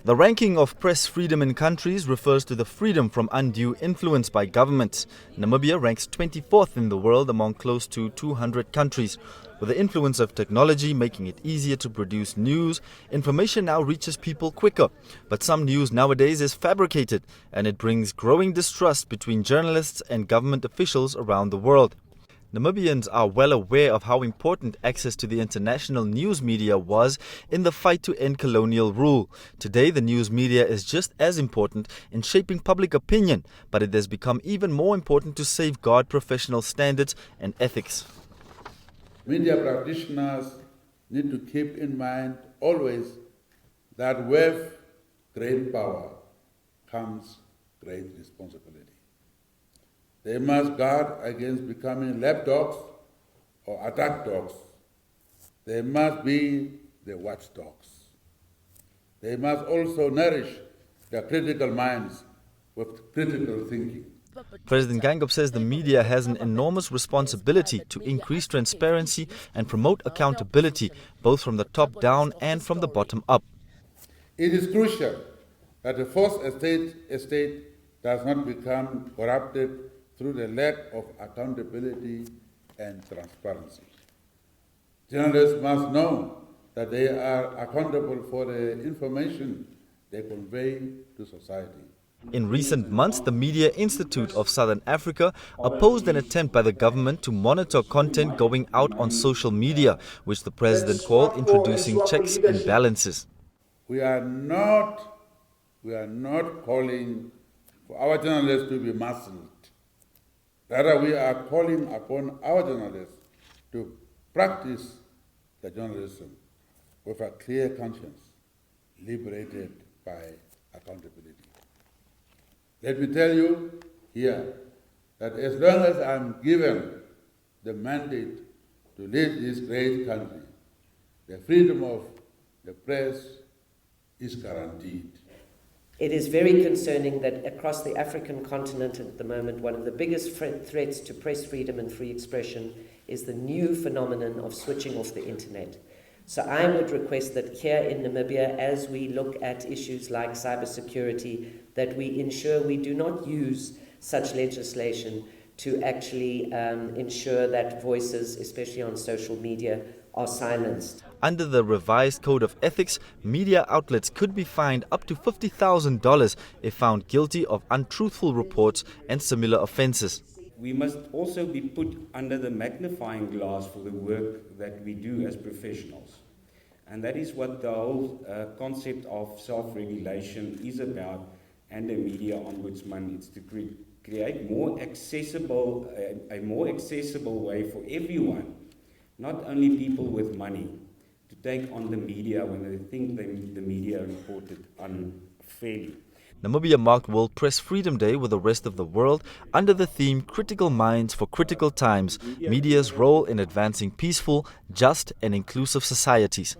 The ranking of press freedom in countries refers to the freedom from undue influence by governments. Namibia ranks 24th in the world among close to 200 countries. With the influence of technology making it easier to produce news, information now reaches people quicker. But some news nowadays is fabricated, and it brings growing distrust between journalists and government officials around the world. Namibians are well aware of how important access to the international news media was in the fight to end colonial rule. Today, the news media is just as important in shaping public opinion, but it has become even more important to safeguard professional standards and ethics. Media practitioners need to keep in mind always that with great power comes great responsibility. They must guard against becoming lapdogs or attack dogs. They must be the watchdogs. They must also nourish their critical minds with critical thinking. President Geingob says the media has an enormous responsibility to increase transparency and promote accountability, both from the top down and from the bottom up. It is crucial that the fourth estate does not become corrupted through the lack of accountability and transparency. Journalists must know that they are accountable for the information they convey to society. In recent months, the Media Institute of Southern Africa opposed an attempt by the government to monitor content going out on social media, which the president called introducing checks and balances. We are not calling for our journalists to be muscled. Rather, we are calling upon our journalists to practice the journalism with a clear conscience, liberated by accountability. Let me tell you here that as long as I'm given the mandate to lead this great country, the freedom of the press is guaranteed. It is very concerning that across the African continent at the moment, one of the biggest threats to press freedom and free expression is the new phenomenon of switching off the internet. So I would request that here in Namibia, as we look at issues like cybersecurity, that we ensure we do not use such legislation to actually ensure that voices, especially on social media, are silenced. Under the revised Code of Ethics, media outlets could be fined up to $50,000 if found guilty of untruthful reports and similar offences. We must also be put under the magnifying glass for the work that we do as professionals. And that is what the whole concept of self-regulation is about, and a media ombudsman. It's to create more accessible, a more accessible way for everyone, not only people with money, to take on the media when they think the media reported unfairly. Namibia marked World Press Freedom Day with the rest of the world under the theme Critical Minds for Critical Times, Media's role in advancing peaceful, just and inclusive societies.